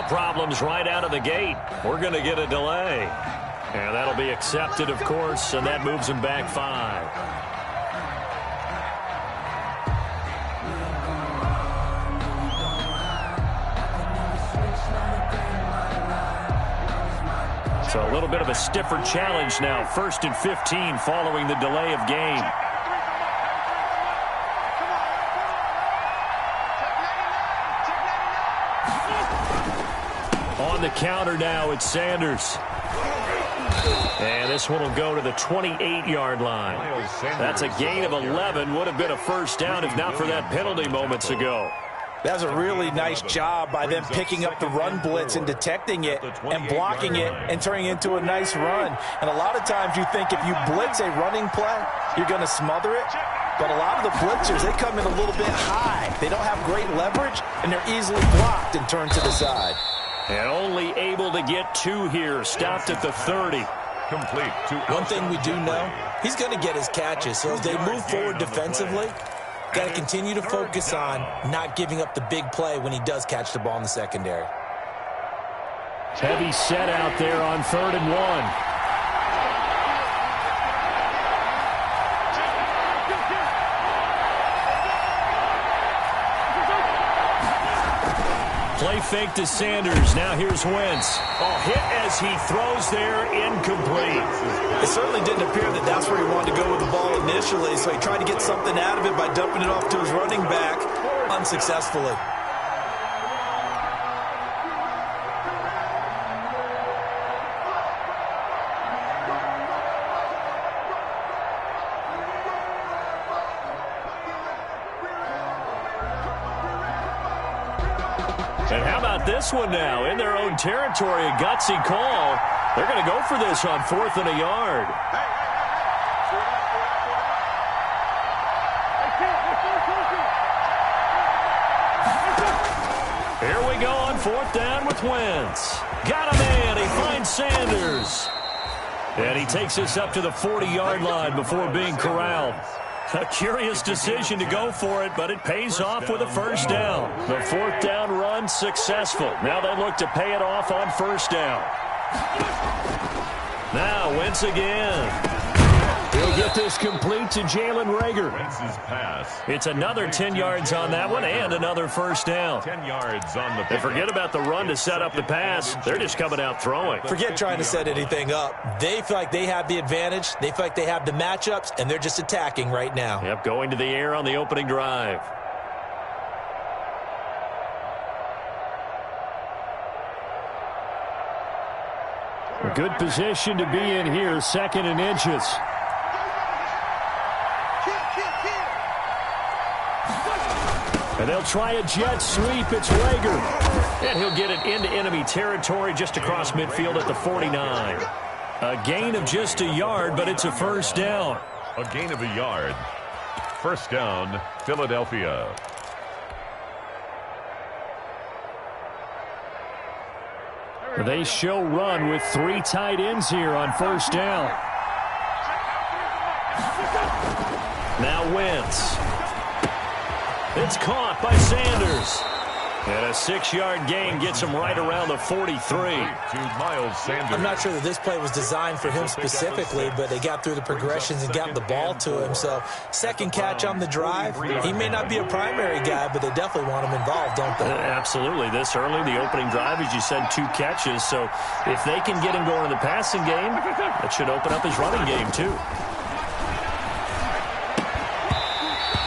Now problems right out of the gate. We're going to get a delay. And that'll be accepted, of course, and that moves him back 5. So a little bit of a stiffer challenge now. 1st and 15 following the delay of game. On the counter now, it's Sanders. And this one will go to the 28-yard line. That's a gain of 11. Would have been a first down if not for that penalty moments ago. That was a really nice job by them picking up the run blitz and detecting it and blocking it and turning it into a nice run. And a lot of times you think if you blitz a running play, you're going to smother it. But a lot of the blitzers, they come in a little bit high. They don't have great leverage, and they're easily blocked and turned to the side. And only able to get 2 here. Stopped at the 30. Complete. One thing we do know, he's going to get his catches. So as they move forward defensively, got to continue to focus on not giving up the big play when he does catch the ball in the secondary. Heavy set out there on 3rd and 1. Play fake to Sanders. Now here's Wentz. Hit as he throws there, incomplete. It certainly didn't appear that that's where he wanted to go with the ball initially, so he tried to get something out of it by dumping it off to his running back unsuccessfully. And how about this one now? In their own territory, a gutsy call. They're going to go for this on 4th and a yard. Here we go on 4th down with Wentz. Got a man. He finds Sanders. And he takes us up to the 40-yard line before being corralled. A curious decision to go for it, but it pays off with a first down. The 4th down run successful. Now they look to pay it off on 1st down. Now Wentz again. He'll get this complete to Jalen Reagor. Wentz's pass. It's another 10 yards on that one and another first down. 10 yards on the. They forget about the run to set up the pass. They're just coming out throwing. Forget trying to set anything up. They feel like they have the advantage. They feel like they have the matchups, and they're just attacking right now. Yep, going to the air on the opening drive. A good position to be in here, 2nd and inches. And they'll try a jet sweep. It's Reagor. And he'll get it into enemy territory just across midfield at the 49. A gain of just a yard, but it's a first down. A gain of a yard. First down, Philadelphia. They show run with 3 tight ends here on first down. Now Wentz. It's caught by Sanders. And a 6-yard gain gets him right around the 43. To Miles Sanders. I'm not sure that this play was designed for him specifically, but they got through the progressions and got the ball to him. So 2nd catch on the drive. He may not be a primary guy, but they definitely want him involved, don't they? Absolutely. This early, the opening drive, as you said, 2 catches. So if they can get him going in the passing game, that should open up his running game too.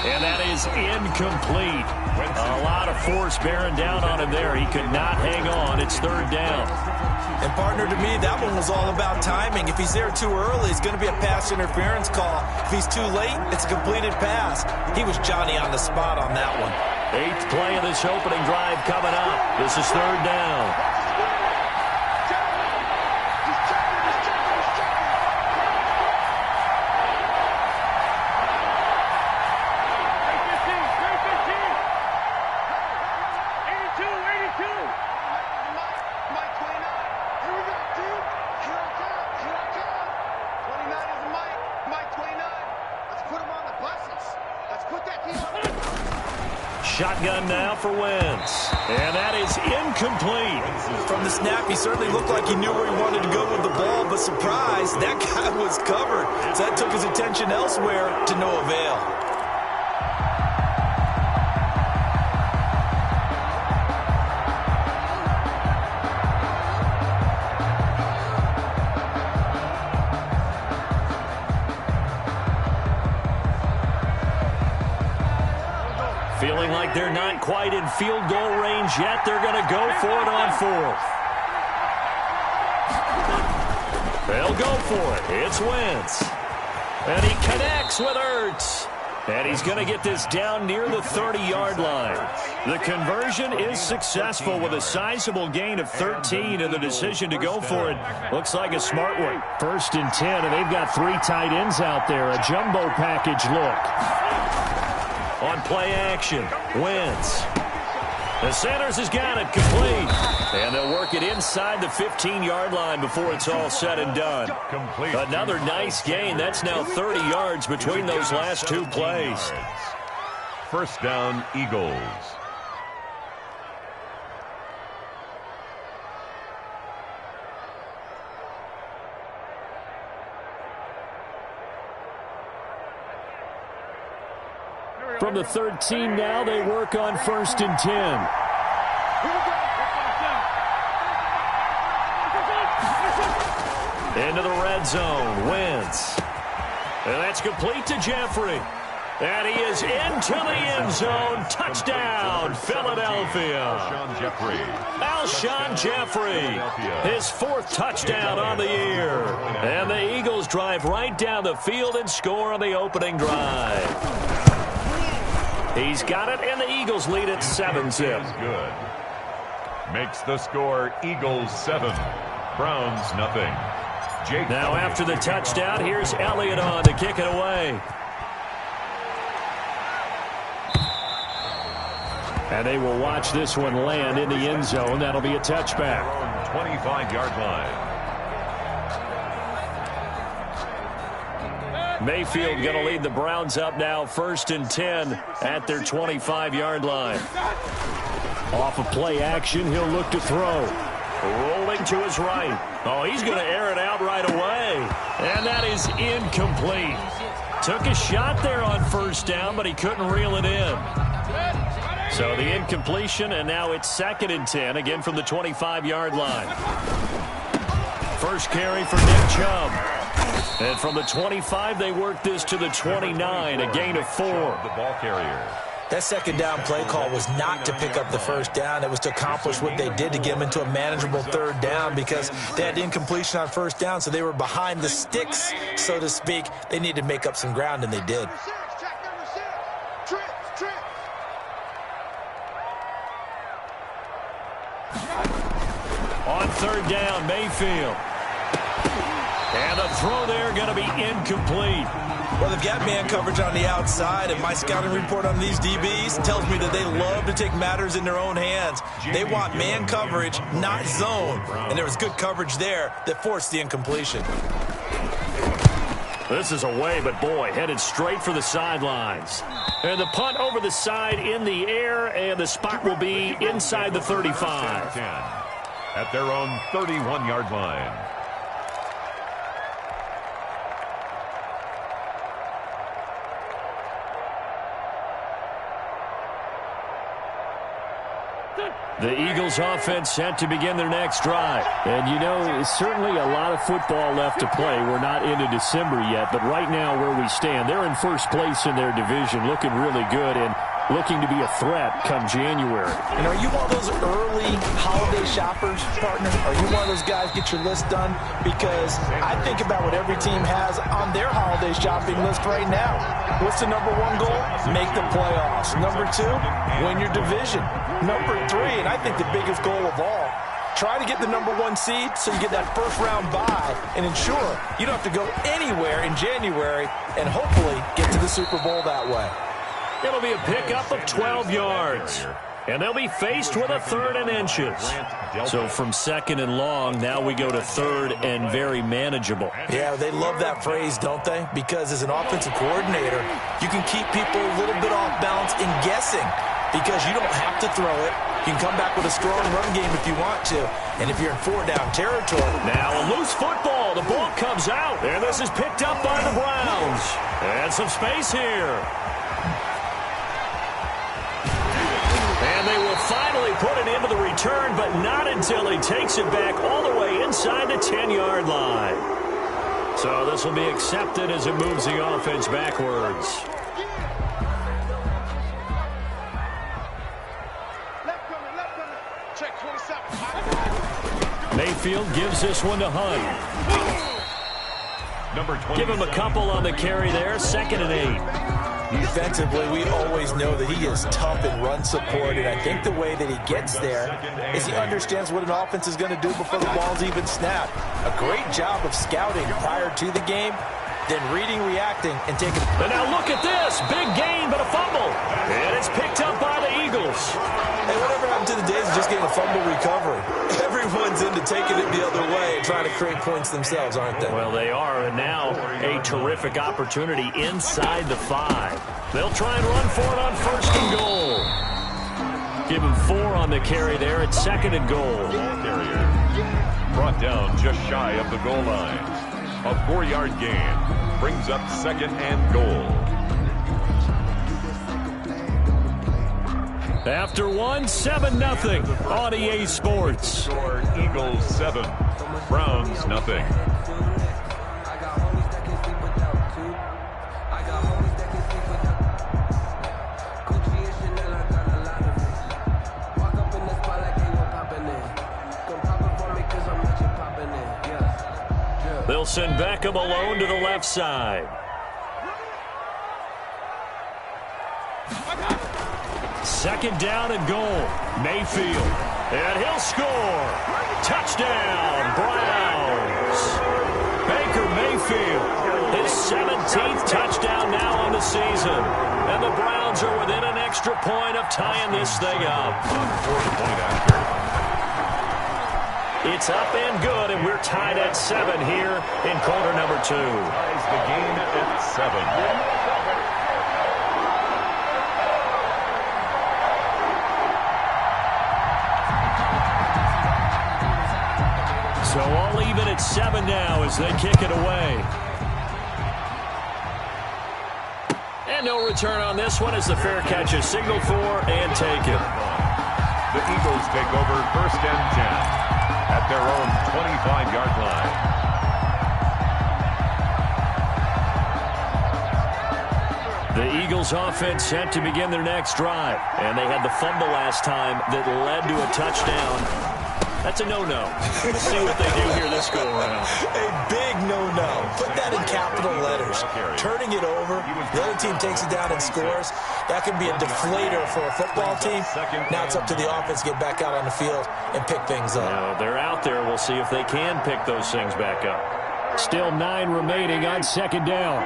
And that is incomplete. A lot of force bearing down on him there. He could not hang on. It's 3rd down. And, partner, to me, that one was all about timing. If he's there too early, it's going to be a pass interference call. If he's too late, it's a completed pass. He was Johnny on the spot on that one. 8th play of this opening drive coming up. This is 3rd down. shotgun now for Wentz. And that is incomplete. From the snap, he certainly looked like he knew where he wanted to go with the ball, but surprise, that guy was covered. So that took his attention elsewhere to no avail. Feeling like they're not quite in field goal range yet. They're going to go for it on fourth. They'll go for it. It's Wentz. And he connects with Ertz. And he's going to get this down near the 30-yard line. The conversion is successful with a sizable gain of 13, and the decision to go for it looks like a smart one. 1st and 10, and they've got 3 tight ends out there. A jumbo package look. On play action, Wentz. The Sanders has got it complete. And they'll work it inside the 15-yard line before it's all said and done. Complete. Another nice gain. That's now 30 yards between those last 2 plays. 1st down, Eagles. From the 13 now, they work on 1st and 10. Into the red zone, Wentz. And that's complete to Jeffrey. And he is into the end zone. Touchdown, Philadelphia. Alshon Jeffrey, his 4th touchdown on the year. And the Eagles drive right down the field and score on the opening drive. He's got it, and the Eagles lead at 7-zip. Good. Makes the score Eagles 7, Browns nothing. Now after the touchdown, here's Elliott on to kick it away. And they will watch this one land in the end zone. That'll be a touchback. 25-yard line. Mayfield going to lead the Browns up now 1st and 10 at their 25-yard line. Off of play action, he'll look to throw. Rolling to his right. Oh, he's going to air it out right away. And that is incomplete. Took a shot there on 1st down, but he couldn't reel it in. So the incompletion, and now it's 2nd and 10, again from the 25-yard line. First carry for Nick Chubb. And from the 25, they work this to the 29, a gain of 4. The ball carrier. That 2nd down play call was not to pick up the 1st down. It was to accomplish what they did to get them into a manageable 3rd down because they had incompletion on 1st down, so they were behind the sticks, so to speak. They needed to make up some ground, and they did. On 3rd down, Mayfield. And the throw there going to be incomplete. Well, they've got man coverage on the outside, and my scouting report on these DBs tells me that they love to take matters in their own hands. They want man coverage, not zone. And there was good coverage there that forced the incompletion. This is away, but boy, headed straight for the sidelines. And the punt over the side in the air, and the spot will be inside the 35. At their own 31-yard line. The Eagles offense set to begin their next drive. And, you know, certainly a lot of football left to play. We're not into December yet, but right now where we stand, they're in 1st place in their division, looking really good and looking to be a threat come January. And are you one of those early holiday shoppers, partner? Are you one of those guys get your list done? Because I think about what every team has on their holiday shopping list right now. What's the number 1 goal? Make the playoffs. Number 2, win your division. Number 3, and I think the biggest goal of all, try to get the number 1 seed so you get that 1st round bye and ensure you don't have to go anywhere in January and hopefully get to the Super Bowl that way. It'll be a pickup of 12 yards. And they'll be faced with a 3rd and inches. So from 2nd and long, now we go to 3rd and very manageable. Yeah, they love that phrase, don't they? Because as an offensive coordinator, you can keep people a little bit off balance in guessing. because you don't have to throw it. You can come back with a strong run game if you want to. And if you're in 4-down territory. Now a loose football. The ball comes out. And this is picked up by the Browns. And some space here. And they will finally put it into the return, but not until he takes it back all the way inside the 10-yard line. So this will be accepted as it moves the offense backwards. Mayfield gives this one to Hunt. Give him a couple on the carry there. 2nd and 8. Defensively, we always know that he is tough in run support, and I think the way that he gets there is he understands what an offense is going to do before the ball's even snapped. A great job of scouting prior to the game, then reading, reacting, and taking. And now look at this. Big gain, but a fumble. And it's picked up by the Eagles. Hey, whatever happened to the days of just getting a fumble recovery? Everyone's into taking it the other way and trying to create points themselves, aren't they? Well, they are, and now a terrific opportunity inside the 5. They'll try and run for it on 1st and goal. Give him 4 on the carry there at 2nd and goal. Carrier brought down just shy of the goal line. A 4-yard gain brings up 2nd and goal. After 1, 7-0 on EA Sports. Score Eagles 7, Browns nothing. They'll send Beckham alone to the left side. Second down and goal. Mayfield. And he'll score. Touchdown, Browns. Baker Mayfield. His 17th touchdown now on the season. And the Browns are within an extra point of tying this thing up. It's up and good, and we're tied at 7 here in quarter number 2. Ties the game at 7. So all even at 7 now as they kick it away. And no return on this one as the fair catch is signaled for and taken. The Eagles take over 1st and 10 at their own 25-yard line. The Eagles offense set to begin their next drive. And they had the fumble last time that led to a touchdown. That's a no-no. Let's see what they do here this go-around. A big no-no. Put that in capital letters. Turning it over, the other team takes it down and scores. That can be a deflator for a football team. Now it's up to the offense to get back out on the field and pick things up. Now, they're out there. We'll see if they can pick those things back up. Still 9 remaining on 2nd down.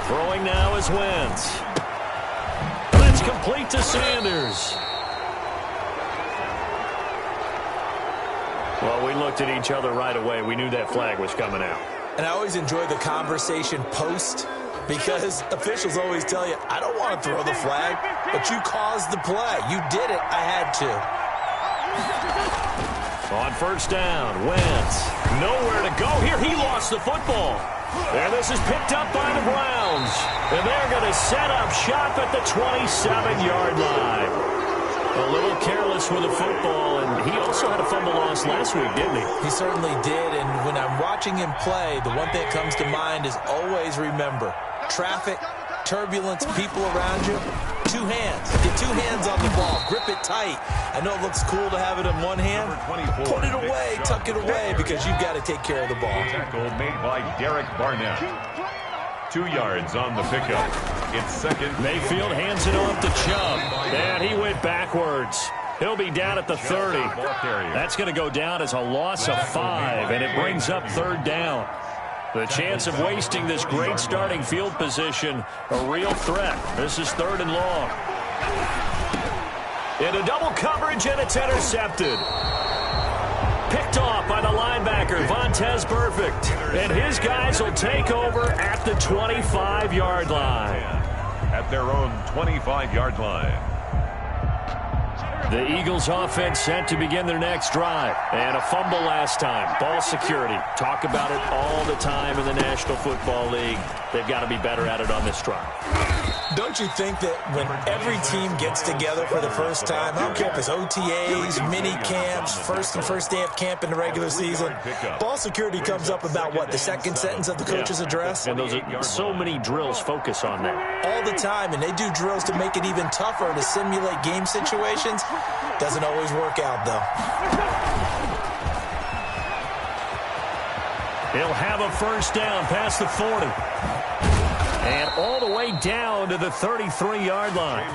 Throwing now is Wentz. That's complete to Sanders. Well, we looked at each other right away. We knew that flag was coming out. And I always enjoy the conversation post because officials always tell you, I don't want to throw the flag, but you caused the play. You did it. I had to. On 1st down, Wentz. Nowhere to go here. He lost the football. And this is picked up by the Browns. And they're going to set up shop at the 27-yard line. A little careless with the football, and he also had a fumble loss last week, didn't he? He certainly did, and when I'm watching him play, the one thing that comes to mind is always remember, traffic, turbulence, people around you, 2 hands. Get 2 hands on the ball. Grip it tight. I know it looks cool to have it in one hand. Put it away, tuck it away, because you've got to take care of the ball. Tackle made by Derek Barnett. 2 yards on the pickup. It's 2nd. Mayfield hands it off to Chubb. And he went backwards. He'll be down at the 30. That's going to go down as a loss of 5, and it brings up 3rd down. The chance of wasting this great starting field position, a real threat. This is 3rd and long. Into double coverage, and it's intercepted. Picked off by the line linebacker, Vontaze Burfict. And his guys will take over at the 25-yard line. At their own 25-yard line. The Eagles offense set to begin their next drive. And a fumble last time. Ball security. Talk about it all the time in the National Football League. They've got to be better at it on this drive. Don't you think that when every team gets together for the first time, I don't care if it's OTAs, mini camps, first day of camp in the regular season, ball security comes up about what, the second sentence of the coach's address? And those are so many drills focus on that. All the time, and they do drills to make it even tougher to simulate game situations. Doesn't always work out, though. He'll have a first down past the 40. And all the way down to the 33-yard line.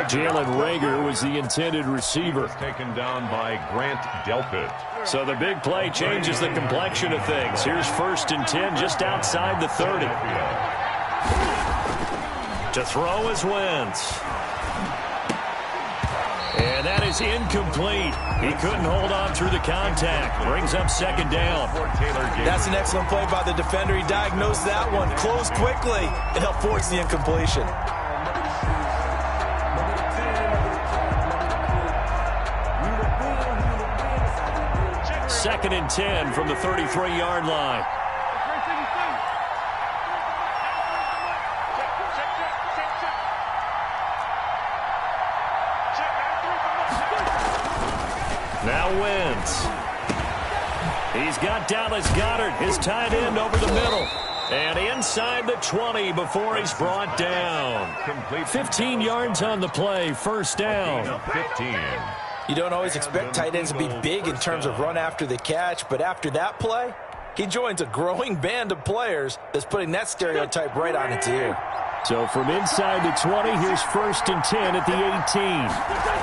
Jalen Reagor was the intended receiver. Taken down by Grant Delpit. So the big play changes the complexion of things. Here's 1st and 10 just outside the 30. To throw is Wentz. And that is incomplete. He couldn't hold on through the contact. Brings up 2nd down. That's an excellent play by the defender. He diagnosed that one, closed quickly, and helped force the incompletion. 2nd and 10 from the 33-yard line. Now Wentz. He's got Dallas Goedert, his tight end, over the middle. And inside the 20 before he's brought down. 15 yards on the play, 1st down. 15. You don't always expect tight ends to be big in terms of run after the catch, but after that play, he joins a growing band of players that's putting that stereotype right on its ear. So from inside the 20, here's 1st and 10 at the 18.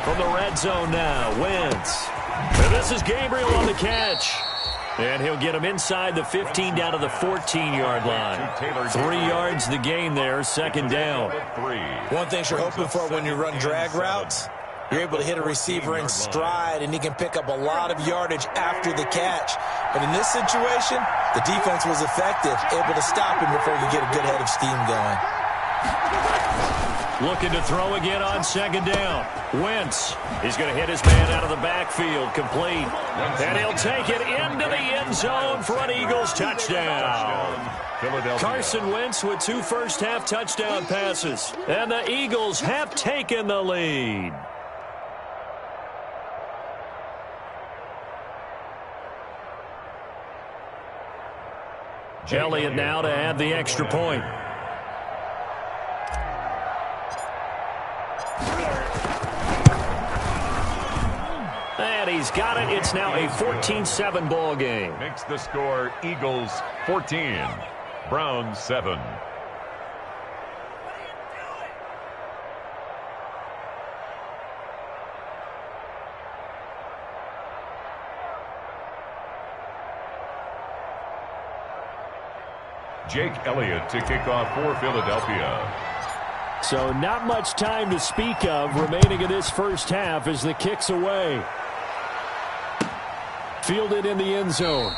From the red zone now, Wentz. And this is Gabriel on the catch. And he'll get him inside the 15 down to the 14-yard line. 3 yards the gain there, 2nd down. One thing you're hoping for when you run drag routes, you're able to hit a receiver in stride, and he can pick up a lot of yardage after the catch. But in this situation, the defense was effective, able to stop him before he could get a good head of steam going. Looking to throw again on 2nd down. Wentz. He's going to hit his man out of the backfield. Complete. And he'll take it into the end zone for an Eagles touchdown. Carson Wentz with 2 first-half touchdown passes. And the Eagles have taken the lead. Elliott now to add the extra point. And he's got it. It's now a 14-7 ball game. Makes the score Eagles 14, Browns 7. Jake Elliott to kick off for Philadelphia. So not much time to speak of remaining in this first half as the kick's away. Fielded in the end zone.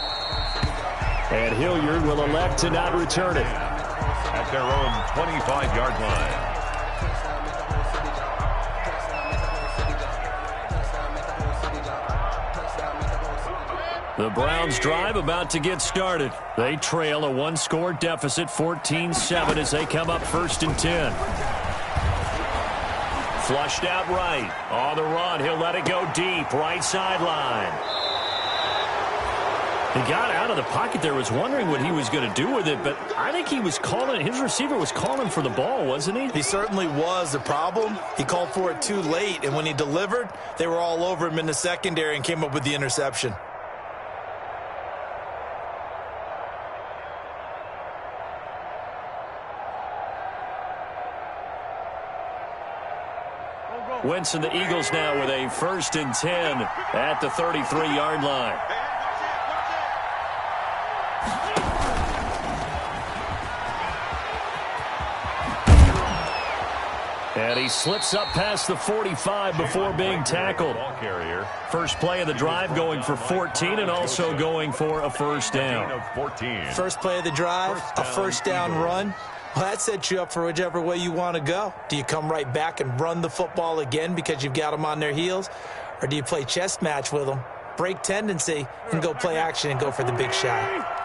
And Hilliard will elect to not return it. At their own 25-yard line. The Browns drive about to get started. They trail a 1-score deficit, 14-7 as they come up 1st and 10. Flushed out right. On the run, he'll let it go deep. Right sideline. He got out of the pocket there, was wondering what he was going to do with it, but I think he was calling, his receiver was calling for the ball, wasn't he? He certainly was. The problem, he called for it too late, and when he delivered, they were all over him in the secondary and came up with the interception. Wentz and the Eagles now with a 1st and 10 at the 33-yard line. And he slips up past the 45 before being tackled. First play of the drive going for 14 and also going for a first down. First play of the drive, a first down run. Well, that sets you up for whichever way you want to go. Do you come right back and run the football again because you've got them on their heels? Or do you play chess match with them, break tendency, and go play action and go for the big shot?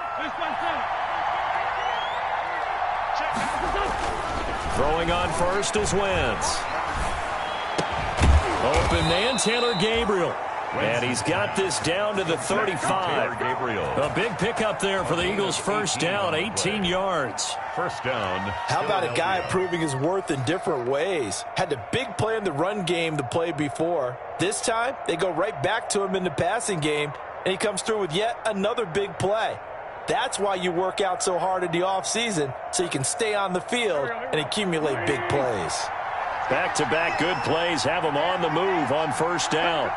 Throwing on first is Wentz. Open man, Taylor Gabriel. And he's got this down to the 35. A big pickup there for the Eagles' first down, 18 yards. First down. How about a guy proving his worth in different ways? Had a big play in the run game the play before. This time, they go right back to him in the passing game, and he comes through with yet another big play. That's why you work out so hard in the offseason, so you can stay on the field and accumulate big plays. Back-to-back good plays have him on the move on first down.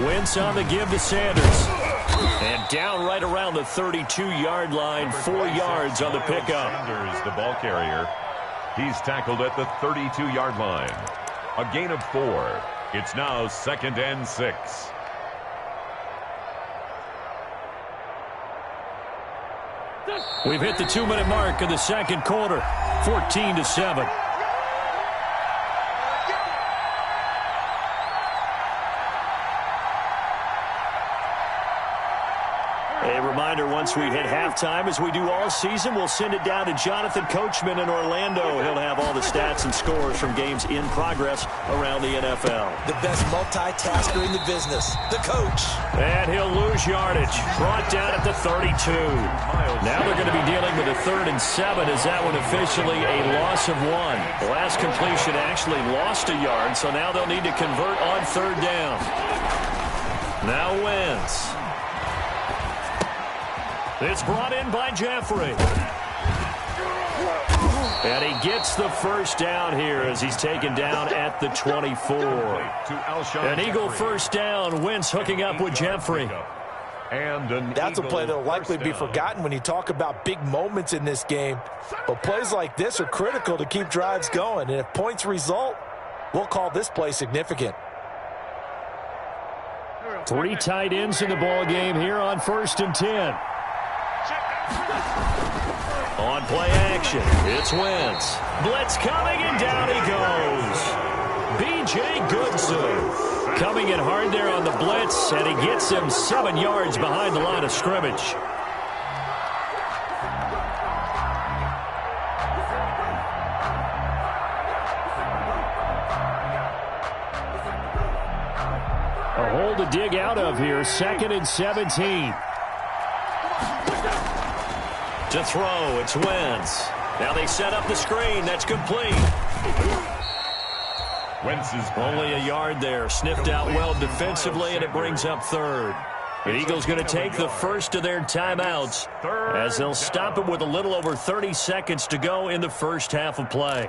Wentz on the give to Sanders. And down right around the 32-yard line, 4 yards on the pickup. Sanders, the ball carrier. He's tackled at the 32-yard line. A gain of 4. It's now 2nd and 6. We've hit the 2-minute mark of the second quarter, 14-7. A reminder, once we hit halftime, as we do all season, we'll send it down to Jonathan Coachman in Orlando. He'll have all the stats and scores from games in progress around the NFL. The best multitasker in the business, the coach. And he'll lose yardage. Brought down at the 32. Now they're going to be dealing with a 3rd and 7. Is that one officially a loss of 1? The last completion actually lost a yard, so now they'll need to convert on 3rd down. Now Wentz. It's brought in by Jeffrey. And he gets the first down here as he's taken down at the 24. An Eagle first down. Wentz hooking up with Jeffrey. That's a play that will likely be forgotten when you talk about big moments in this game. But plays like this are critical to keep drives going. And if points result, we'll call this play significant. 3 tight ends in the ball game here on 1st and 10. On play action, it's Wentz. Blitz coming, and down he goes. B.J. Goodson coming in hard there on the blitz, and he gets him 7 yards behind the line of scrimmage. A hole to dig out of here, 2nd and 17. To throw, it's Wentz. Now they set up the screen. That's complete. Wentz is only a yard there. Sniffed out well defensively, and it brings up 3rd. The Eagles going to take the first of their timeouts as they'll stop it with a little over 30 seconds to go in the first half of play.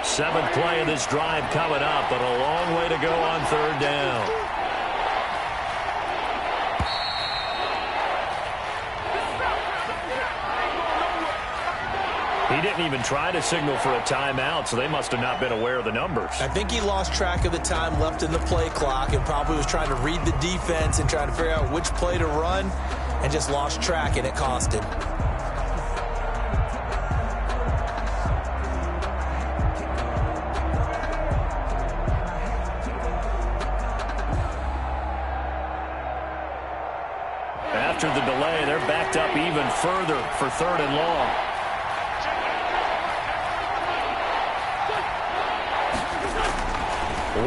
Seventh play of this drive coming up, but a long way to go on 3rd down. He didn't even try to signal for a timeout, so they must have not been aware of the numbers. I think he lost track of the time left in the play clock and probably was trying to read the defense and trying to figure out which play to run and just lost track, and it cost him. After the delay, they're backed up even further for 3rd and long.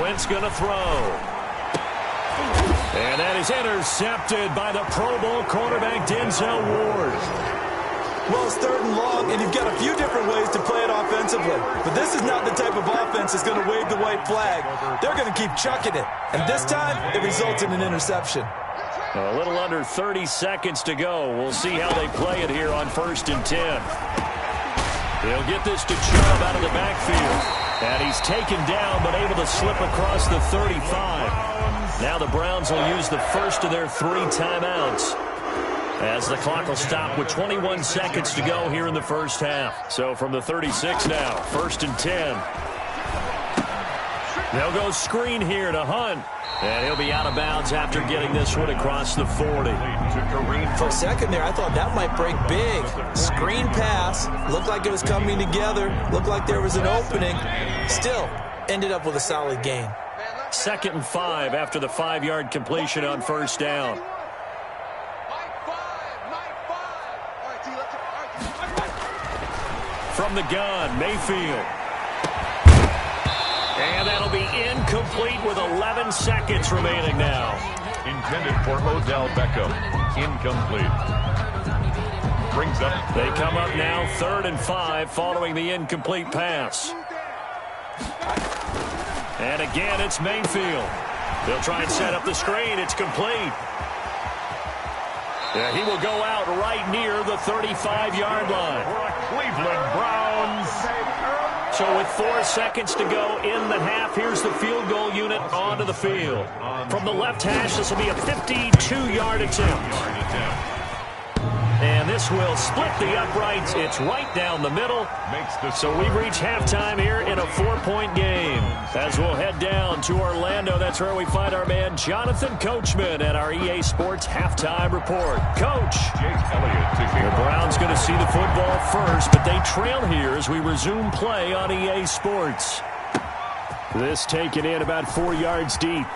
Wentz going to throw. And that is intercepted by the Pro Bowl quarterback Denzel Ward. Well, it's 3rd and long, and you've got a few different ways to play it offensively. But this is not the type of offense that's going to wave the white flag. They're going to keep chucking it. And this time, it results in an interception. A little under 30 seconds to go. We'll see how they play it here on 1st and 10. They'll get this to Chubb out of the backfield. And he's taken down, but able to slip across the 35. Now the Browns will use the first of their 3 timeouts, as the clock will stop with 21 seconds to go here in the first half. So from the 36 now, 1st and 10. They'll go screen here to Hunt. And he'll be out of bounds after getting this one across the 40. For a second there, I thought that might break big. Screen pass. Looked like it was coming together. Looked like there was an opening. Still, ended up with a solid gain. 2nd and 5 after the 5-yard completion on 1st down. From the gun, Mayfield. And that'll be incomplete with 11 seconds remaining now. Intended for Odell Beckham. Incomplete. Brings up. They come up now 3rd and 5 following the incomplete pass. And again, it's Mayfield. They'll try and set up the screen. It's complete. Yeah, he will go out right near the 35-yard line. Cleveland Browns. So with 4 seconds to go in the half, here's the field goal unit onto the field. From the left hash, this will be a 52-yard attempt. And this will split the uprights. It's right down the middle. So we've reached halftime here in a 4-point game. As we'll head down to Orlando, that's where we find our man Jonathan Coachman at our EA Sports Halftime Report. Coach, the Browns going to see the football first, but they trail here as we resume play on EA Sports. This taken in about 4 yards deep.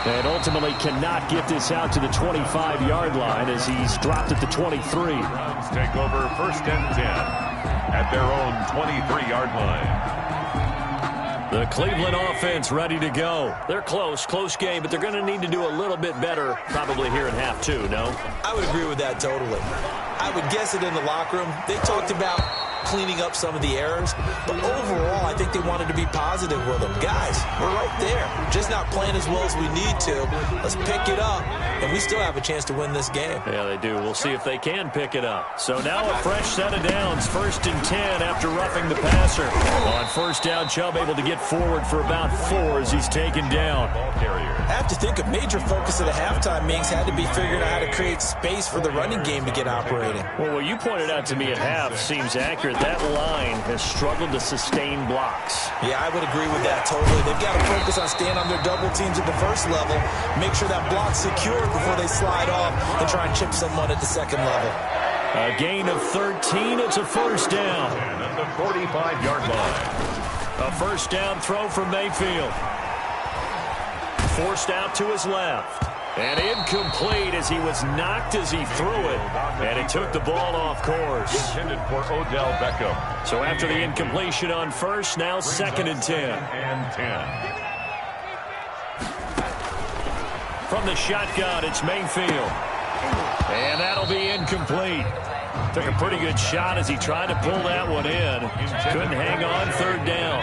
And ultimately cannot get this out to the 25-yard line as he's dropped at the 23. Browns take over 1st and 10 at their own 23-yard line. The Cleveland offense ready to go. They're close game, but they're going to need to do a little bit better probably here in half 2, no? I would agree with that totally. I would guess it in the locker room. They talked about cleaning up some of the errors, but overall I think they wanted to be positive with them. Guys, we're right there. Just not playing as well as we need to. Let's pick it up, and we still have a chance to win this game. Yeah, they do. We'll see if they can pick it up. So now a fresh set of downs, 1st and 10 after roughing the passer. On 1st down, Chubb able to get forward for about 4 as he's taken down. I have to think a major focus of the halftime meetings had to be figuring out how to create space for the running game to get operating. Well, what you pointed out to me at half seems accurate. That line has struggled to sustain blocks. Yeah, I would agree with that totally. They've got to focus on staying on their double teams at the first level, make sure that block's secured before they slide off and try and chip someone at the 2nd level. A gain of 13. It's a 1st down. And at the 45-yard line. A 1st down throw from Mayfield. Forced out to his left. And incomplete as he was knocked as he threw it. And it took the ball off course. Intended for Odell Beckham. So after the incompletion on 1st, now 2nd and 10. And 10. From the shotgun, it's Mayfield. And that'll be incomplete. Took a pretty good shot as he tried to pull that one in. Couldn't hang on 3rd down.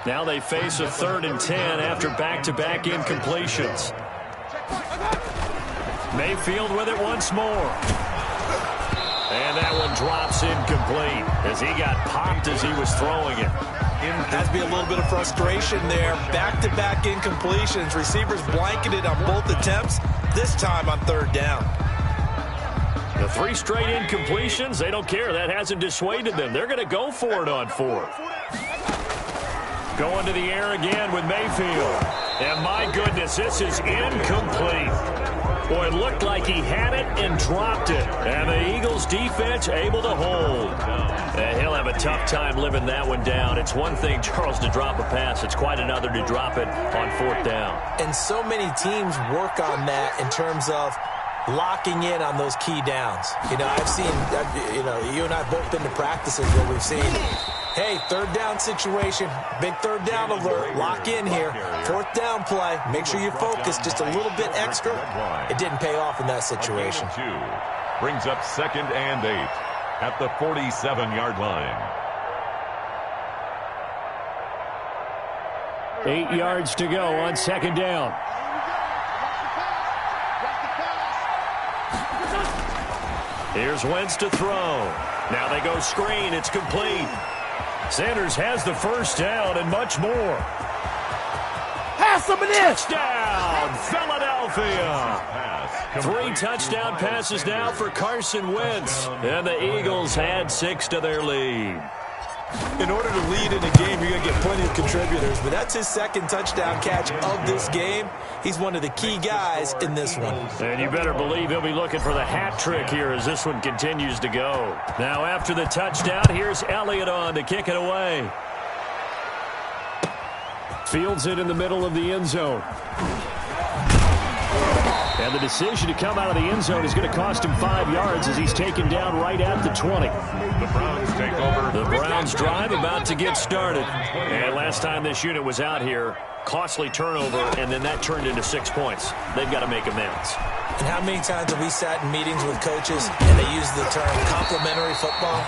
Now they face a 3rd and 10 after back-to-back incompletions. Mayfield with it once more. And that one drops incomplete as he got popped as he was throwing it. Has to be a little bit of frustration there. Back-to-back incompletions. Receivers blanketed on both attempts, this time on 3rd down. The 3 straight incompletions, they don't care. That hasn't dissuaded them. They're going to go for it on 4th. Going to the air again with Mayfield. And my goodness, this is incomplete. Boy, it looked like he had it and dropped it. And the Eagles defense able to hold. And he'll have a tough time living that one down. It's one thing, Charles, to drop a pass. It's quite another to drop it on 4th down. And so many teams work on that in terms of locking in on those key downs. You know, I've seen, you and I have both been to practices where we've seen, hey, 3rd down situation, big 3rd down alert, lock in here. 4th down play, make sure you focus just a little bit extra. It didn't pay off in that situation. Brings up 2nd and 8 at the 47-yard line. 8 yards to go on 2nd down. Here's Wentz to throw. Now they go screen. It's complete. Sanders has the first down and much more. Pass some of this. Touchdown, Philadelphia. 3 touchdown passes now for Carson Wentz. And the Eagles add 6 to their lead. In order to lead in a game, you're going to get plenty of contributors, but that's his 2nd touchdown catch of this game. He's one of the key guys in this one. And you better believe he'll be looking for the hat trick here as this one continues to go. Now after the touchdown, here's Elliott on to kick it away. Fields it in the middle of the end zone. And the decision to come out of the end zone is going to cost him 5 yards as he's taken down right at the 20. The Browns take over. The Browns drive about to get started. And last time this unit was out here, costly turnover, and then that turned into 6 points. They've got to make amends. And how many times have we sat in meetings with coaches and they use the term complementary football?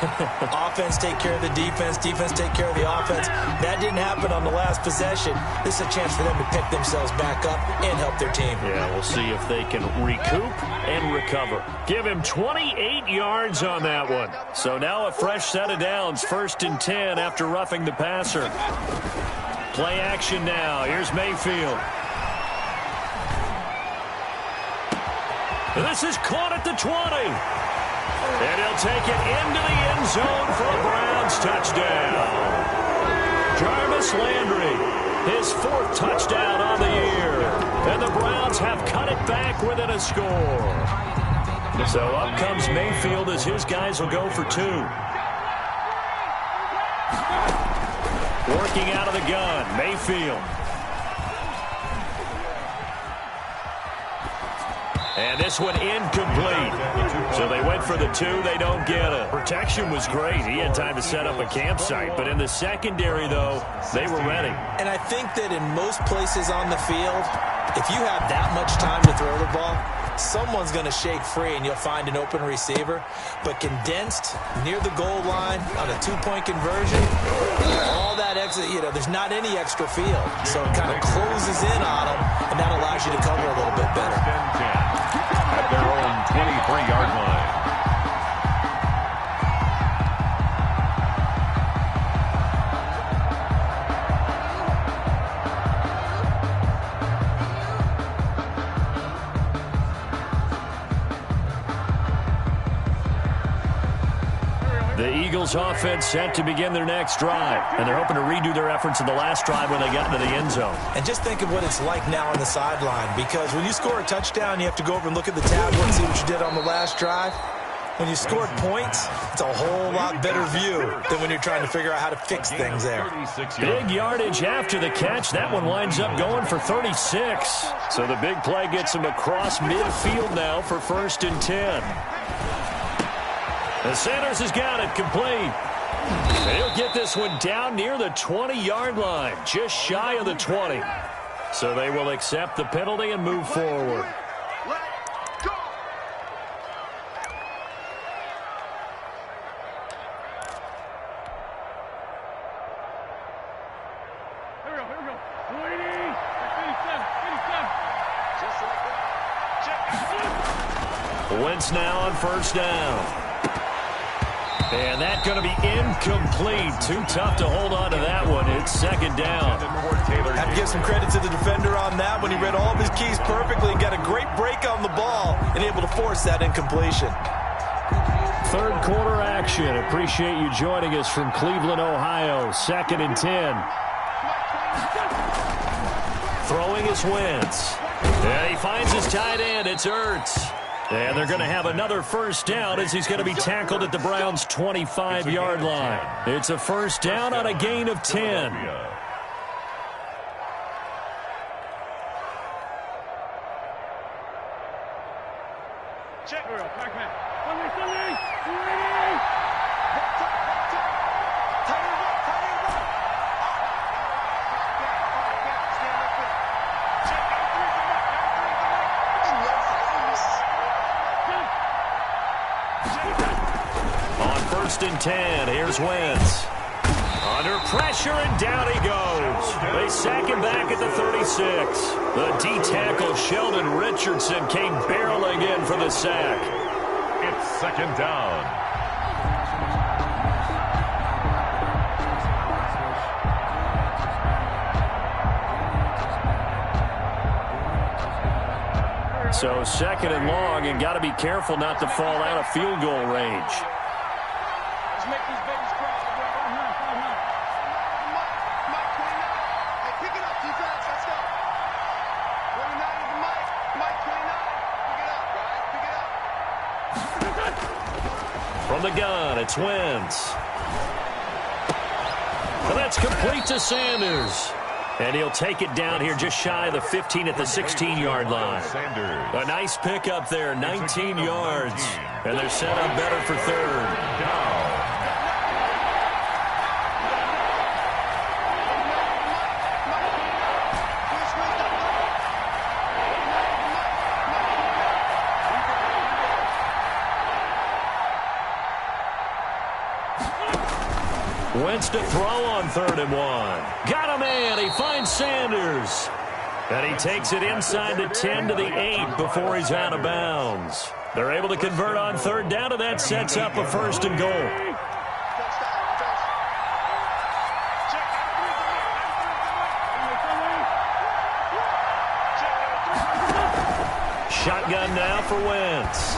Offense take care of the defense, defense take care of the offense. That didn't happen on the last possession. This is a chance for them to pick themselves back up and help their team. Yeah, we'll see if they can recoup and recover. Give him 28 yards on that one. So now a fresh set of downs, 1st and 10 after roughing the passer. Play action now. Here's Mayfield. This is caught at the 20. And he'll take it into the end zone for a Browns touchdown. Jarvis Landry, his 4th touchdown on the year. And the Browns have cut it back within a score. So up comes Mayfield as his guys will go for 2. Working out of the gun, Mayfield. And this one incomplete. So they went for the 2. They don't get it. Protection was great. He had time to set up a campsite. But in the secondary, though, they were ready. And I think that in most places on the field, if you have that much time to throw the ball, someone's going to shake free and you'll find an open receiver. But condensed near the goal line on a 2-point conversion, all that extra, there's not any extra field. So it kind of closes in on them, and that allows you to cover a little bit better. At their own 23-yard line. The Eagles offense set to begin their next drive, and they're hoping to redo their efforts in the last drive when they got into the end zone. And just think of what it's like now on the sideline, because when you score a touchdown, you have to go over and look at the tablet and see what you did on the last drive. When you scored points, it's a whole lot better view than when you're trying to figure out how to fix things there. Big yardage after the catch. That one winds up going for 36. So the big play gets him across midfield now for 1st and 10. And Sanders has got it complete. He'll get this one down near the 20-yard line, just shy of the 20. So they will accept the penalty and move forward. Wentz now on 1st down. And that's going to be incomplete. Too tough to hold on to that one. It's 2nd down. Have to give some credit to the defender on that when he read all of his keys perfectly and got a great break on the ball and able to force that incompletion. 3rd quarter action. Appreciate you joining us from Cleveland, Ohio. 2nd and 10. Throwing is Wentz. And he finds his tight end. It's Ertz. And they're going to have another 1st down as he's going to be tackled at the Browns' 25-yard line. It's a 1st down on a gain of 10. 1st and 10. Here's Wentz. Under pressure, and down he goes. They sack him back at the 36. The D-tackle Sheldon Richardson came barreling in for the sack. It's 2nd down. So 2nd and long, and got to be careful not to fall out of field goal range. Let's make these babies cry. Hey, pick it up, defense. Let's go. 29 is the mic. Mike 29. Pick it up, guys. Pick it up. From the gun, it's Wentz. And that's complete to Sanders. And he'll take it down here just shy of the 15 at the 16-yard line. A nice pickup there, 19 yards. And they're set up better for 3rd. Wentz to throw on 3rd and 1. Got a man. He finds Sanders. And he takes it inside the 10 to the 8 before he's out of bounds. They're able to convert on 3rd down, and that sets up a 1st and goal. Shotgun now for Wentz.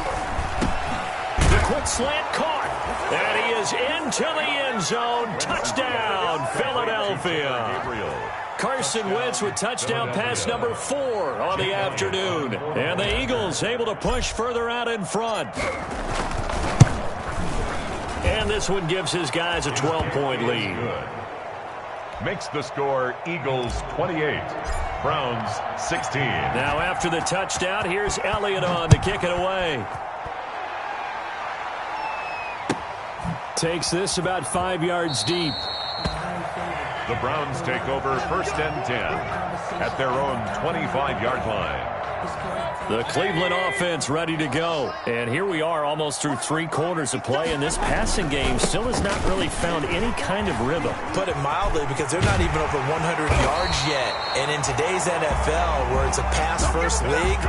The quick slant caught. And he is into the end zone. Touchdown, Philadelphia. Carson Wentz with touchdown pass number 4 on the afternoon. And the Eagles able to push further out in front. And this one gives his guys a 12-point lead. Makes the score Eagles 28, Browns 16. Now after the touchdown, here's Elliott on to kick it away. Takes this about 5 yards deep. The Browns take over 1st and 10 at their own 25-yard line. The Cleveland offense ready to go. And here we are almost through 3 quarters of play, and this passing game still has not really found any kind of rhythm. Put it mildly, because they're not even over 100 yards yet. And in today's NFL, where it's a pass-first league,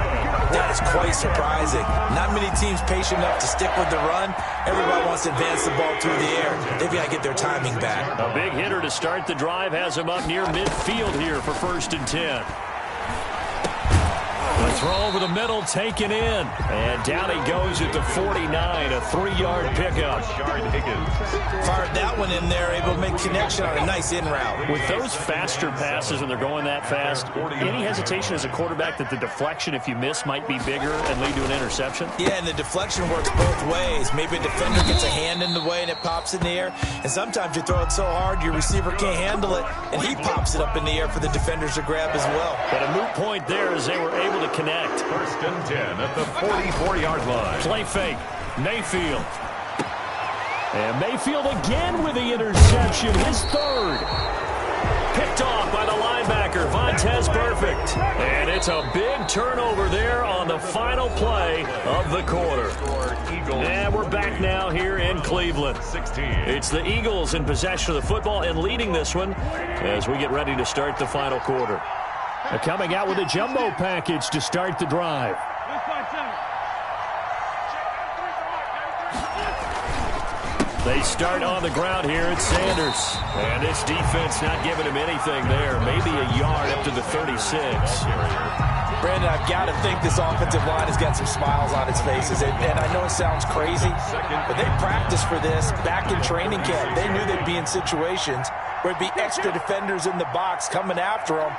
that is quite surprising. Not many teams patient enough to stick with the run. Everybody wants to advance the ball through the air. They've got to get their timing back. A big hitter to start the drive has him up near midfield here for 1st and 10. The throw over the middle, taken in. And down he goes at the 49, a 3-yard pickup. Fired that one in there, able to make connection on a nice in route. With those faster passes, when they're going that fast, any hesitation as a quarterback that the deflection, if you miss, might be bigger and lead to an interception? Yeah, and the deflection works both ways. Maybe a defender gets a hand in the way and it pops in the air. And sometimes you throw it so hard your receiver can't handle it, and he pops it up in the air for the defenders to grab as well. But a moot point there as they were able to connect. 1st and 10 at the 44-yard line. Play fake. Mayfield. And Mayfield again with the interception. His 3rd. Picked off by the linebacker, Vontaze Perfect. And it's a big turnover there on the final play of the quarter. And we're back now here in Cleveland. 16. It's the Eagles in possession of the football and leading this one as we get ready to start the final quarter. Coming out with a jumbo package to start the drive. They start on the ground here at Sanders. And this defense not giving him anything there. Maybe a yard up to the 36. Brandon, I've got to think this offensive line has got some smiles on its faces. And I know it sounds crazy, but they practiced for this back in training camp. They knew they'd be in situations where it'd be extra defenders in the box coming after them,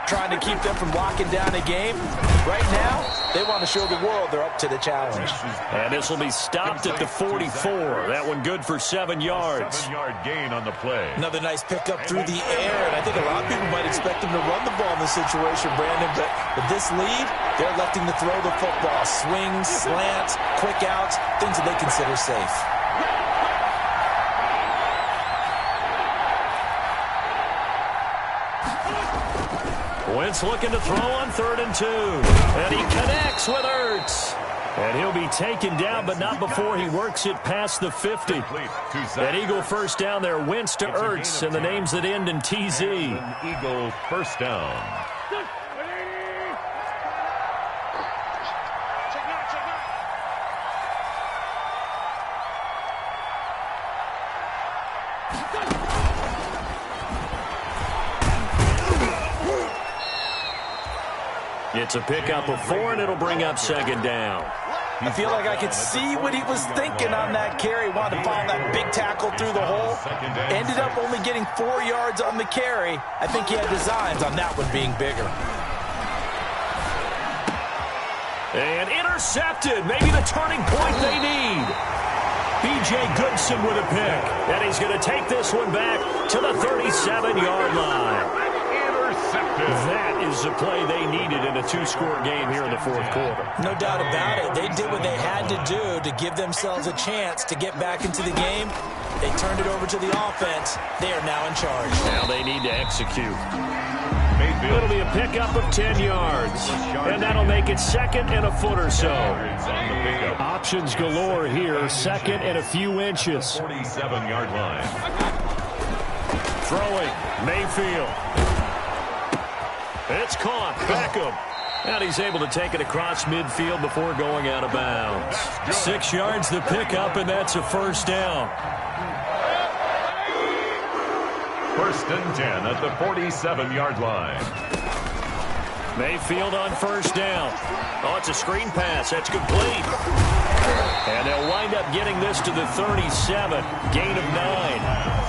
trying to keep them from locking down a game. Right now, they want to show the world they're up to the challenge. And this will be stopped at the 44. That one good for 7 yards. 7-yard gain on the play. Another nice pickup through the air, and I think a lot of people might expect them to run the ball in this situation, Brandon, but with this lead, they're electing to throw the football. Swings, slants, quick outs, things that they consider safe. Wentz looking to throw on 3rd and 2. And he connects with Ertz. And he'll be taken down, but not before he works it past the 50. An Eagle first down there, Wentz to Ertz, and the names that end in TZ. An Eagle first down. It's a pickup of 4, and it'll bring up second down. I feel like I could see what he was thinking on that carry. Wanted to follow that big tackle through the hole. Ended up only getting 4 yards on the carry. I think he had designs on that one being bigger. And intercepted. Maybe the turning point they need. B.J. Goodson with a pick. And he's going to take this one back to the 37-yard line. That is the play they needed in a 2-score game here in the fourth quarter. No doubt about it. They did what they had to do to give themselves a chance to get back into the game. They turned it over to the offense. They are now in charge. Now they need to execute. It'll be a pickup of 10 yards. And that'll make it second and a foot or so. Options galore here. Second and a few inches. 47-yard line. Throwing. Mayfield. It's caught. Beckham. And he's able to take it across midfield before going out of bounds. 6 yards the pickup, and that's a first down. First and 10 at the 47-yard line. Mayfield on first down. Oh, it's a screen pass. That's complete. And they'll wind up getting this to the 37. Gain of 9.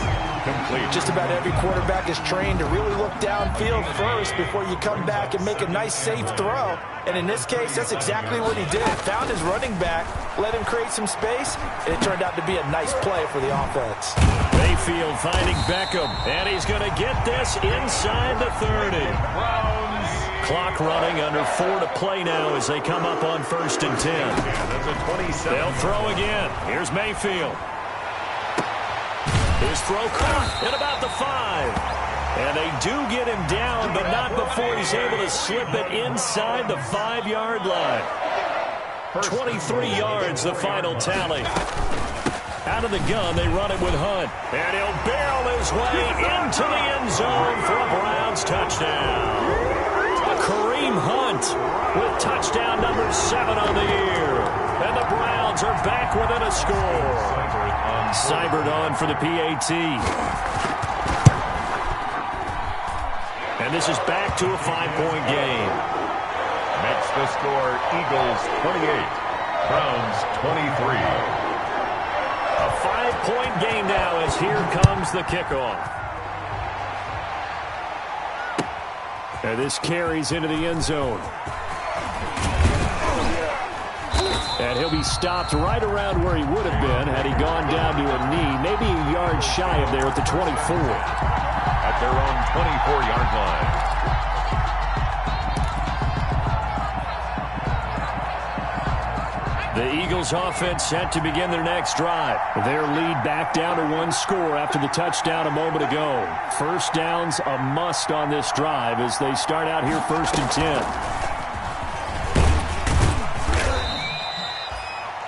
Complete. Just about every quarterback is trained to really look downfield first before you come back and make a nice, safe throw. And in this case, that's exactly what he did. Found his running back, let him create some space, and it turned out to be a nice play for the offense. Mayfield finding Beckham, and he's going to get this inside the 30. Clock running, under 4 to play now as they come up on first and 10. They'll throw again. Here's Mayfield. His throw caught at about the 5. And they do get him down, but not before he's able to slip it inside the 5-yard line. 23 yards, the final tally. Out of the gun, they run it with Hunt. And he'll barrel his way into the end zone for a Browns touchdown. Kareem Hunt with touchdown number 7 on the year. And the Browns are back within a score. Seibert on for the PAT. And this is back to a 5-point game. Makes the score Eagles 28, Browns 23. A 5-point game now as here comes the kickoff. And this carries into the end zone. And he'll be stopped right around where he would have been had he gone down to a knee, maybe a yard shy of there at the 24. At their own 24-yard line. The Eagles offense set to begin their next drive. Their lead back down to 1 score after the touchdown a moment ago. First down's a must on this drive as they start out here first and 10.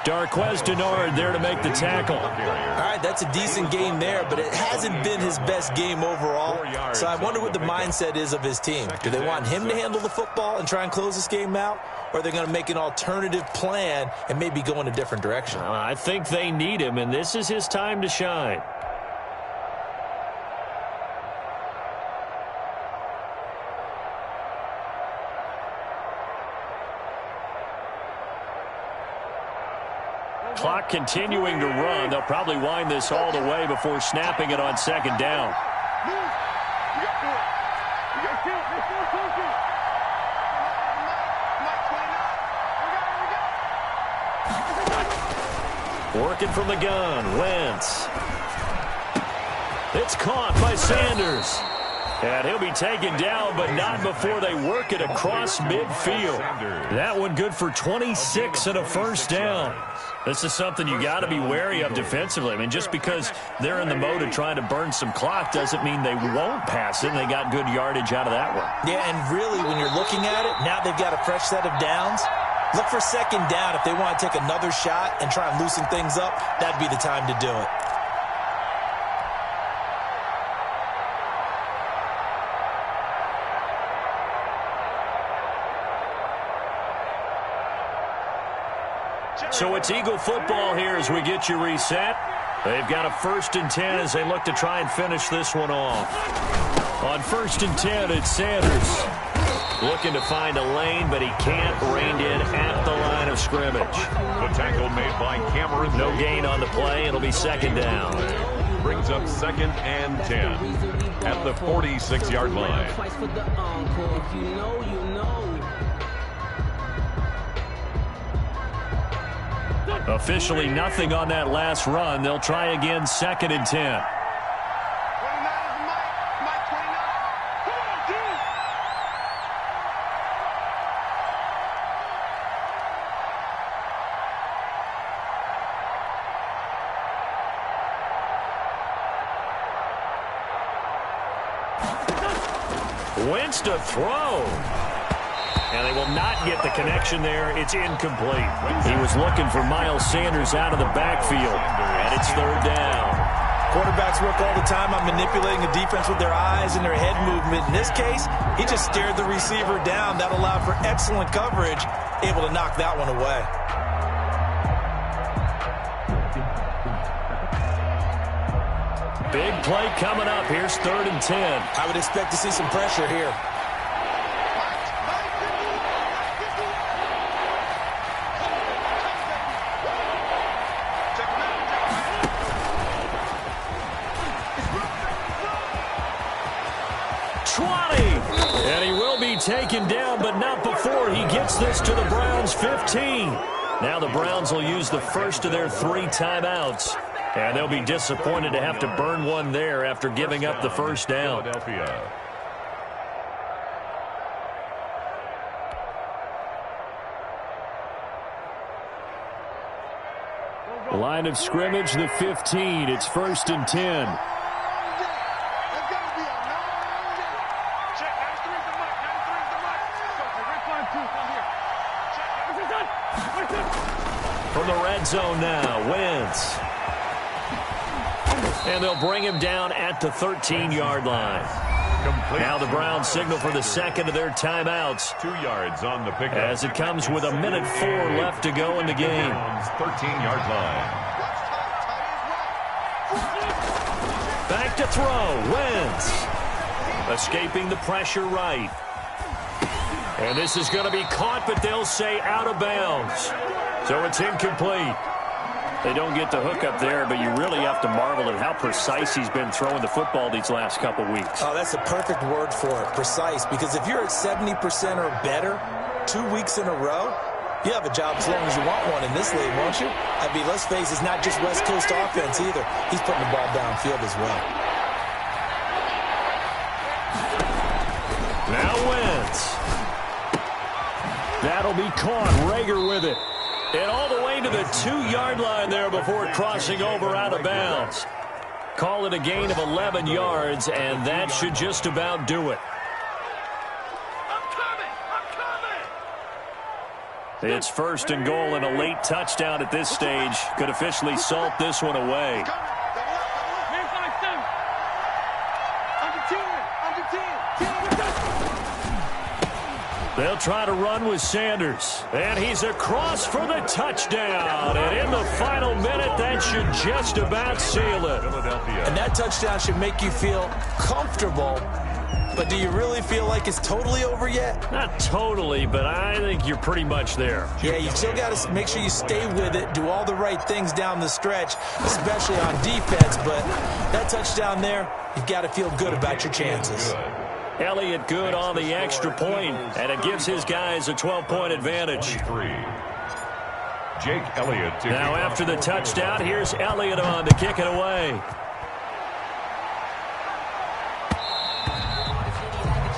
Darquez Denard there to make the tackle. All right, that's a decent game there, but it hasn't been his best game overall. So I wonder what the mindset is of his team. Do they want him to handle the football and try and close this game out? Or are they going to make an alternative plan and maybe go in a different direction? I think they need him, and this is his time to shine. Clock continuing to run. They'll probably wind this all the way before snapping it on second down. Working from the gun, Wentz. It's caught by Sanders. And he'll be taken down, but not before they work it across midfield. That one good for 26 and a first down. This is something you got to be wary of defensively. I mean, just because they're in the mode of trying to burn some clock doesn't mean they won't pass it. And they got good yardage out of that one. Yeah, and really, when you're looking at it, now they've got a fresh set of downs. Look for second down. If they want to take another shot and try and loosen things up, that'd be the time to do it. So it's Eagle football here as we get you reset. They've got a 1st and 10 as they look to try and finish this one off. On 1st and 10, it's Sanders. Looking to find a lane, but he can't. Reined in at the line of scrimmage. The tackle made by Cameron. No gain on the play. It'll be 2nd down. Brings up 2nd and 10 at the 46-yard line. Officially nothing on that last run. They'll try again, 2nd and 10. 29 is Mike. Mike 29. Come on, dude. Wentz to throw. And they will not get the connection there. It's incomplete. He was looking for Miles Sanders out of the backfield. And it's 3rd down. Quarterbacks work all the time on manipulating the defense with their eyes and their head movement. In this case, he just stared the receiver down. That allowed for excellent coverage, able to knock that one away. Big play coming up. Here's 3rd and 10. I would expect to see some pressure here. And he will be taken down, but not before he gets this to the Browns' 15. Now the Browns will use the first of their 3 timeouts. And they'll be disappointed to have to burn one there after giving up the 1st down. Philadelphia. Line of scrimmage, the 15. It's 1st and 10. From the red zone now, Wentz. And they'll bring him down at the 13-yard line. Now the Browns signal for the 2nd of their timeouts. 2 yards on the pickup. As it comes with 1:04 left to go in the game. 13-yard line. Back to throw, Wentz. Escaping the pressure right. And this is going to be caught, but they'll say out of bounds. So it's incomplete. They don't get the hook up there, but you really have to marvel at how precise he's been throwing the football these last couple weeks. Oh, that's the perfect word for it, precise. Because if you're at 70% or better 2 weeks in a row, you have a job as long as you want one in this league, won't you? I mean, let's face it, it's not just West Coast offense either. He's putting the ball downfield as well. Now Wentz. That'll be caught. Rager with it. And all the way to the 2-yard line there before crossing over out of bounds. Call it a gain of 11 yards, and that should just about do it. It's 1st and goal, and a late touchdown at this stage could officially salt this one away. They'll try to run with Sanders. And he's across for the touchdown. And in the final minute, that should just about seal it. And that touchdown should make you feel comfortable. But do you really feel like it's totally over yet? Not totally, but I think you're pretty much there. Yeah, you still got to make sure you stay with it, do all the right things down the stretch, especially on defense. But that touchdown there, you've got to feel good about your chances. Elliott good on the extra point, and it gives his guys a 12-point advantage. Jake Elliott. Now after the touchdown, here's Elliott on to kick it away.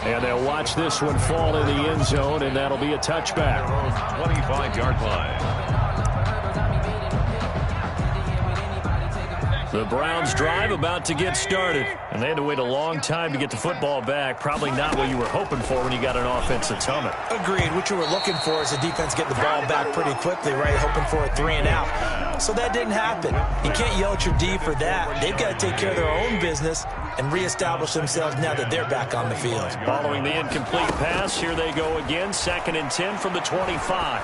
And they'll watch this one fall in the end zone, and that'll be a touchback. 25-yard line. The Browns drive about to get started. And they had to wait a long time to get the football back. Probably not what you were hoping for when you got an offense that's humming. Agreed. What you were looking for is the defense getting the ball back pretty quickly, right? Hoping for a 3 and out. So that didn't happen. You can't yell at your D for that. They've got to take care of their own business and reestablish themselves now that they're back on the field. Following the incomplete pass, here they go again. 2nd and 10 from the 25.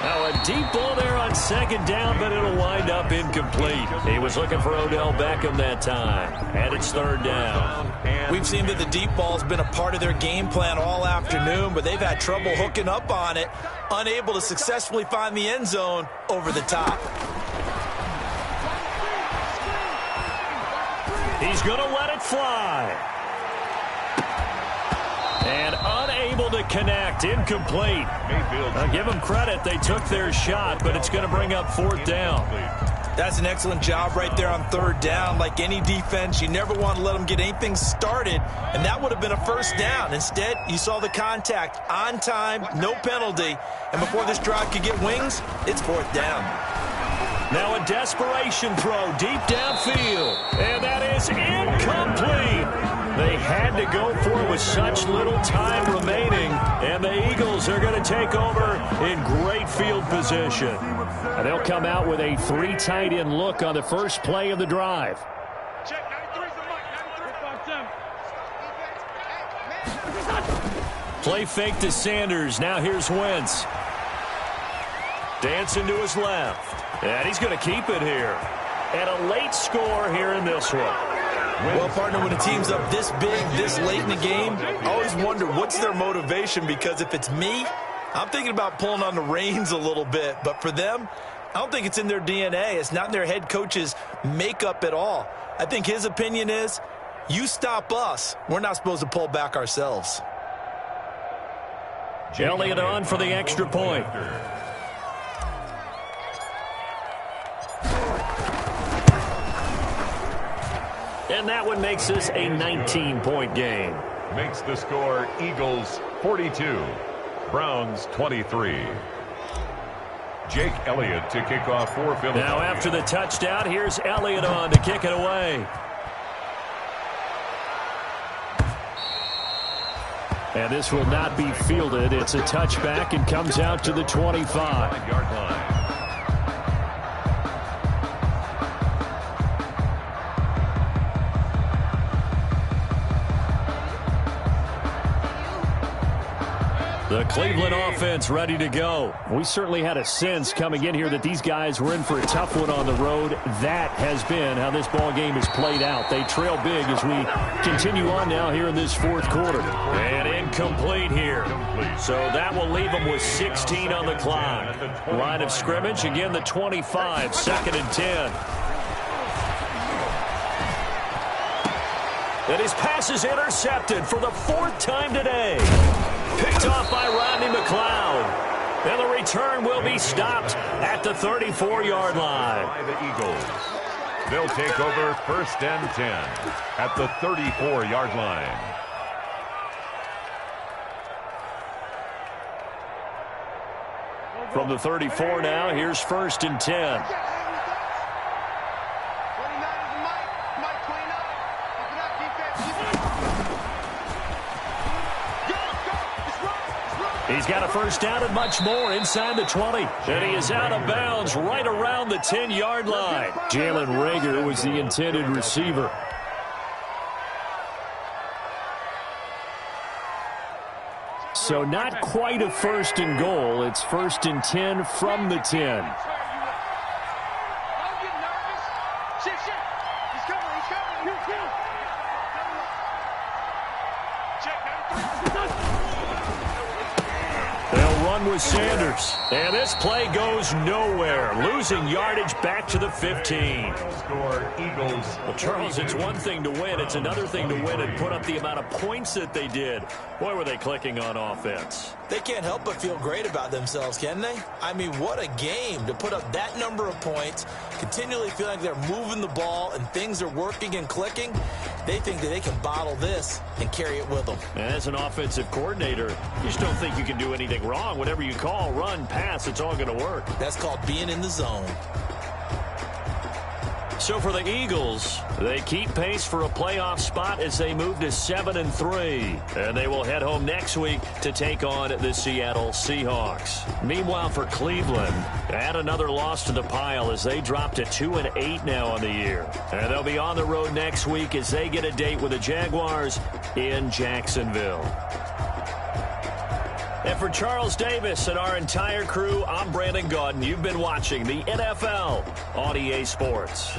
Now a deep ball there on 2nd down, but it'll wind up incomplete. He was looking for Odell Beckham that time, and it's 3rd down. We've seen that the deep ball's been a part of their game plan all afternoon, but they've had trouble hooking up on it, unable to successfully find the end zone over the top. He's going to let it fly. And unable to connect, incomplete. Now give them credit, they took their shot, but it's going to bring up 4th down. That's an excellent job right there on 3rd down. Like any defense, you never want to let them get anything started, and that would have been a 1st down. Instead, you saw the contact on time, no penalty, and before this drive could get wings, it's 4th down. Now a desperation throw deep downfield, and that is incomplete. They had to go for it with such little time remaining, and the Eagles are going to take over in great field position. And they'll come out with a 3 tight end look on the first play of the drive. Check, 93's the mic, Play fake to Sanders. Now here's Wentz. Dancing to his left. And he's going to keep it here. And a late score here in this one. Well, partner, when a team's up this big, this late in the game, I always wonder what's their motivation, because if it's me, I'm thinking about pulling on the reins a little bit. But for them, I don't think it's in their DNA. It's not in their head coach's makeup at all. I think his opinion is, you stop us, we're not supposed to pull back ourselves. Elliott on for the extra point. And that one makes this a 19-point game. Makes the score Eagles 42, Browns 23. Jake Elliott to kick off for Philadelphia. Now after the touchdown, here's Elliott on to kick it away. And this will not be fielded. It's a touchback and comes out to the 25-yard line. The Cleveland offense ready to go. We certainly had a sense coming in here that these guys were in for a tough one on the road. That has been how this ball game has played out. They trail big as we continue on now here in this 4th quarter. And incomplete here. So that will leave them with 16 on the clock. Line of scrimmage, again the 25, 2nd and 10. And his pass is intercepted for the 4th time today. Picked off by Rodney McLeod. And the return will be stopped at the 34-yard line. By the Eagles. They'll take over 1st and 10 at the 34-yard line. From the 34 now, here's 1st and 10. He's got a 1st down and much more inside the 20. And he is out of bounds right around the 10-yard line. Jalen Reagor was the intended receiver. So not quite a 1st and goal. It's 1st and 10 from the 10. With Sanders. And this play goes nowhere. Losing yardage back to the 15. Score Eagles. Well, Charles, it's one thing to win. It's another thing to win and put up the amount of points that they did. Boy, were they clicking on offense. They can't help but feel great about themselves, can they? I mean, what a game to put up that number of points, continually feeling like they're moving the ball and things are working and clicking. They think that they can bottle this and carry it with them. And as an offensive coordinator, you just don't think you can do anything wrong. Whatever you call, run, pass, it's all going to work. That's called being in the zone. So for the Eagles, they keep pace for a playoff spot as they move to 7-3. And they will head home next week to take on the Seattle Seahawks. Meanwhile, for Cleveland, add another loss to the pile as they drop to 2-8 now on the year. And they'll be on the road next week as they get a date with the Jaguars in Jacksonville. And for Charles Davis and our entire crew, I'm Brandon Gaudin. You've been watching the NFL on EA Sports.